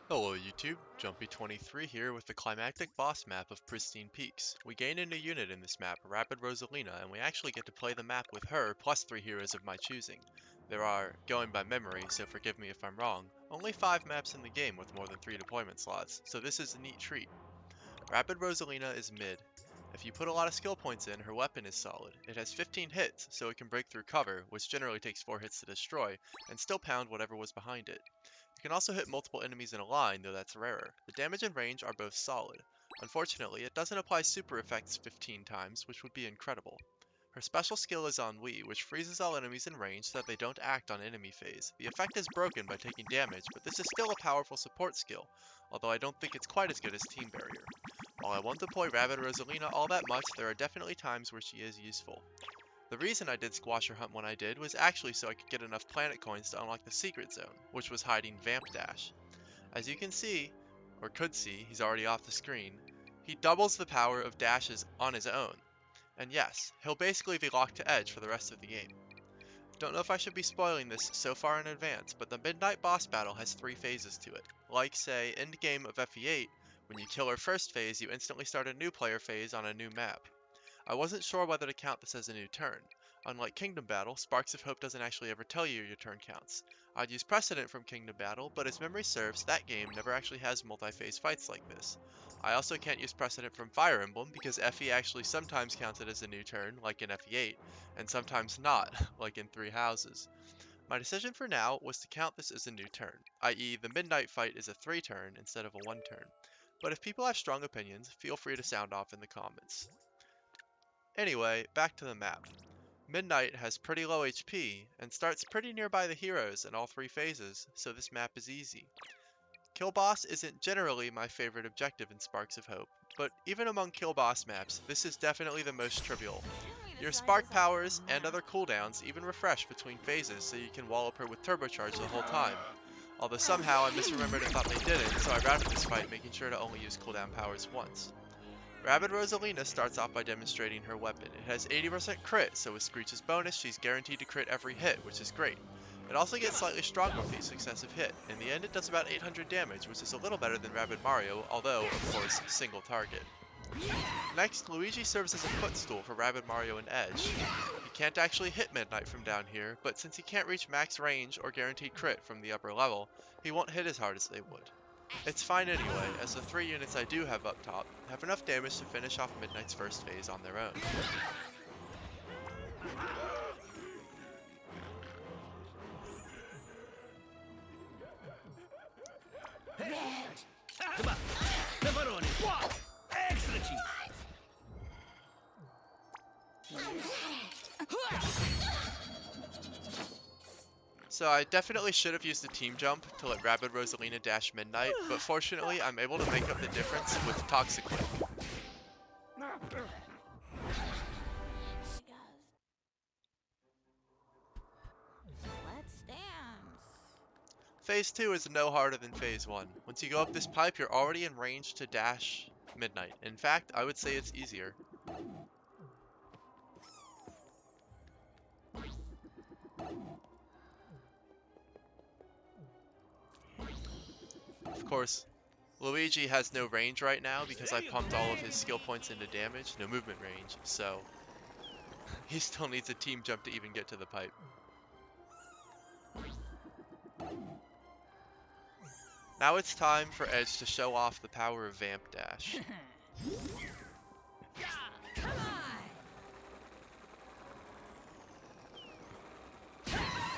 Hello YouTube, Jumpy23 here with the climactic boss map of Pristine Peaks. We gain a new unit in this map, Rapid Rosalina, and we actually get to play the map with her plus 3 heroes of my choosing. There are, going by memory, so forgive me if I'm wrong, only 5 maps in the game with more than 3 deployment slots, so this is a neat treat. Rapid Rosalina is mid. If you put a lot of skill points in, her weapon is solid. It has 15 hits, so it can break through cover, which generally takes 4 hits to destroy, and still pound whatever was behind it. You can also hit multiple enemies in a line, though that's rarer. The damage and range are both solid. Unfortunately, it doesn't apply super effects 15 times, which would be incredible. Her special skill is Ennui, which freezes all enemies in range so that they don't act on enemy phase. The effect is broken by taking damage, but this is still a powerful support skill, although I don't think it's quite as good as Team Barrier. While I won't deploy Rapid Rosalina all that much, there are definitely times where she is useful. The reason I did Squasher Hunt when I did was actually so I could get enough planet coins to unlock the secret zone, which was hiding Vamp Dash. As you can see, or could see, he's already off the screen, he doubles the power of dashes on his own. And yes, he'll basically be locked to edge for the rest of the game. Don't know if I should be spoiling this so far in advance, but the Midnight boss battle has 3 phases to it. Like, say, endgame of FE8, when you kill her first phase, you instantly start a new player phase on a new map. I wasn't sure whether to count this as a new turn. Unlike Kingdom Battle, Sparks of Hope doesn't actually ever tell you your turn counts. I'd use Precedent from Kingdom Battle, but as memory serves, that game never actually has multi-phase fights like this. I also can't use Precedent from Fire Emblem because FE actually sometimes counts it as a new turn, like in FE8, and sometimes not, like in Three Houses. My decision for now was to count this as a new turn, i.e. the Midnight fight is a 3 turn instead of a 1 turn. But if people have strong opinions, feel free to sound off in the comments. Anyway, back to the map. Midnight has pretty low HP, and starts pretty nearby the heroes in all 3 phases, so this map is easy. Kill Boss isn't generally my favorite objective in Sparks of Hope, but even among Kill Boss maps, this is definitely the most trivial. Your spark powers and other cooldowns even refresh between phases so you can wallop her with turbocharge the whole time. Although somehow I misremembered and thought they didn't, so I routed this fight making sure to only use cooldown powers once. Rapid Rosalina starts off by demonstrating her weapon. It has 80% crit, so with Screech's bonus, she's guaranteed to crit every hit, which is great. It also gets slightly stronger with each successive hit. In the end, it does about 800 damage, which is a little better than Rapid Mario, although, of course, single target. Next, Luigi serves as a footstool for Rapid Mario and Edge. He can't actually hit Midnight from down here, but since he can't reach max range or guaranteed crit from the upper level, he won't hit as hard as they would. It's fine anyway, as the 3 units I do have up top have enough damage to finish off Midnight's first phase on their own. So I definitely should have used the team jump to let Rapid Rosalina dash Midnight, but fortunately I'm able to make up the difference with Toxic Whip. Let's dance. Phase 2 is no harder than Phase 1. Once you go up this pipe, you're already in range to dash Midnight. In fact, I would say it's easier. Of course, Luigi has no range right now because I pumped all of his skill points into damage, no movement range, so he still needs a team jump to even get to the pipe. Now it's time for Edge to show off the power of Vamp Dash.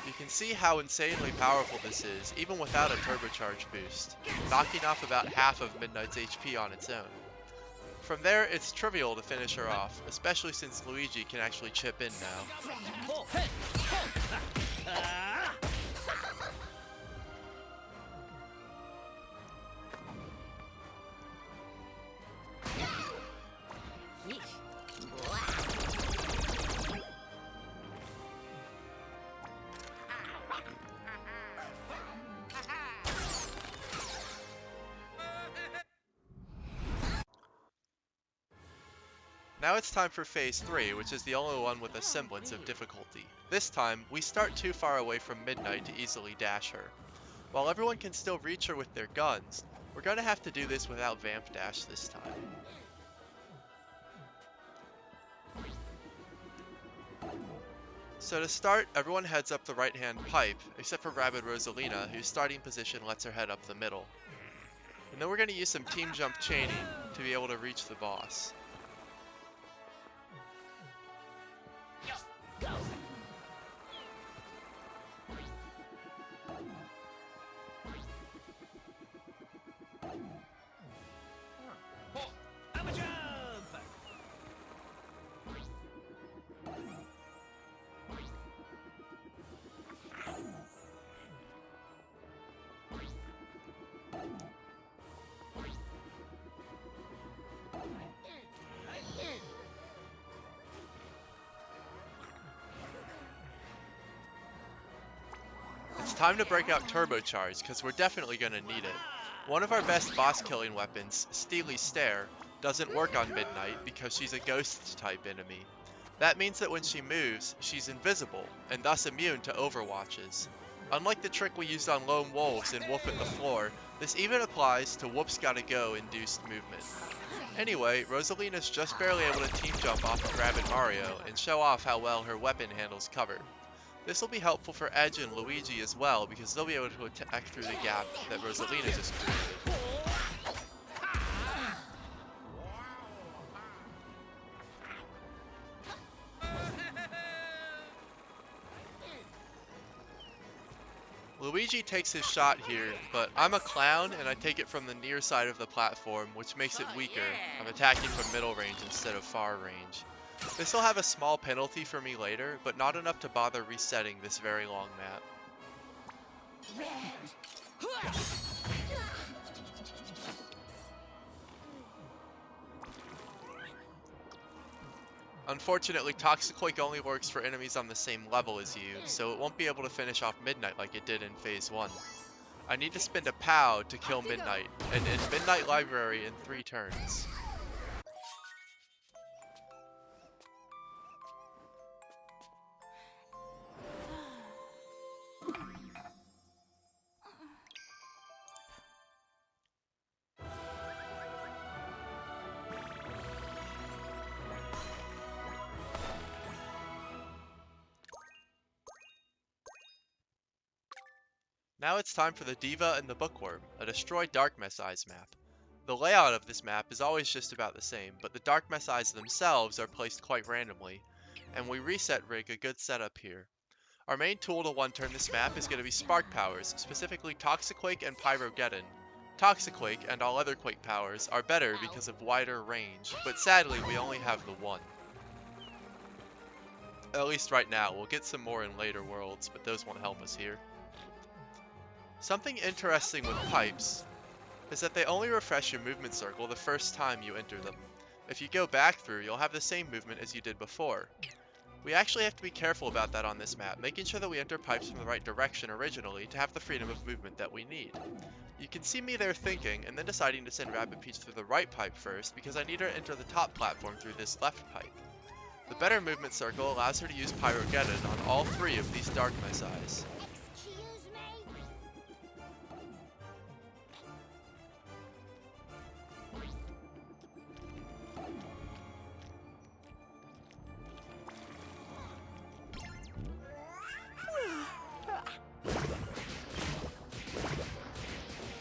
You can see how insanely powerful this is, even without a turbocharge boost, knocking off about half of Midnight's HP on its own. From there, it's trivial to finish her off, especially since Luigi can actually chip in now. Now it's time for Phase 3, which is the only one with a semblance of difficulty. This time, we start too far away from Midnight to easily dash her. While everyone can still reach her with their guns, we're gonna have to do this without Vamp Dash this time. So to start, everyone heads up the right-hand pipe, except for Rabid Rosalina, whose starting position lets her head up the middle. And then we're going to use some team jump chaining to be able to reach the boss. It's time to break out Turbocharge, because we're definitely going to need it. One of our best boss killing weapons, Steely's Stare, doesn't work on Midnite because she's a ghost type enemy. That means that when she moves, she's invisible, and thus immune to overwatches. Unlike the trick we used on Lone Wolves in Wolf at the Floor, this even applies to Whoops Gotta Go induced movement. Anyway, Rosalina's just barely able to team jump off of Rabid Mario and show off how well her weapon handles cover. This will be helpful for Edge and Luigi as well, because they'll be able to attack through the gap that Rosalina just created. Luigi takes his shot here, but I'm a clown and I take it from the near side of the platform, which makes it weaker. I'm attacking from middle range instead of far range. This will have a small penalty for me later, but not enough to bother resetting this very long map. Unfortunately, Toxiquake only works for enemies on the same level as you, so it won't be able to finish off Midnite like it did in Phase 1. I need to spend a POW to kill Midnite, and in Midnite Library in 3 turns. Now it's time for the Diva and the Bookworm, a Destroy Dark Mess Eyes map. The layout of this map is always just about the same, but the Dark Mess Eyes themselves are placed quite randomly, and we reset rig a good setup here. Our main tool to one-turn this map is going to be Spark Powers, specifically Toxiquake and Pyrogeddon. Toxiquake and all other Quake powers are better because of wider range, but sadly we only have the one. At least right now, we'll get some more in later worlds, but those won't help us here. Something interesting with pipes is that they only refresh your movement circle the first time you enter them. If you go back through, you'll have the same movement as you did before. We actually have to be careful about that on this map, making sure that we enter pipes from the right direction originally to have the freedom of movement that we need. You can see me there thinking, and then deciding to send Rabbid Peach through the right pipe first, because I need her to enter the top platform through this left pipe. The better movement circle allows her to use Pyrogeddon on all 3 of these Dark Mess Eyes.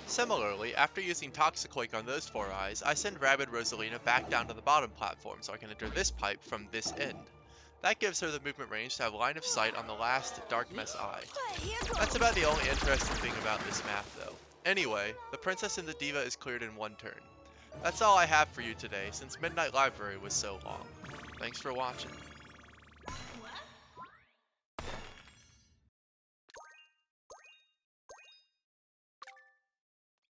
Similarly, after using Toxiquake on those 4 eyes, I send Rabid Rosalina back down to the bottom platform so I can enter this pipe from this end. That gives her the movement range to have line of sight on the last Dark Mess Eye. That's about the only interesting thing about this map though. Anyway, the Princess and the Diva is cleared in 1 turn. That's all I have for you today, since Midnite Library was so long. Thanks for watching.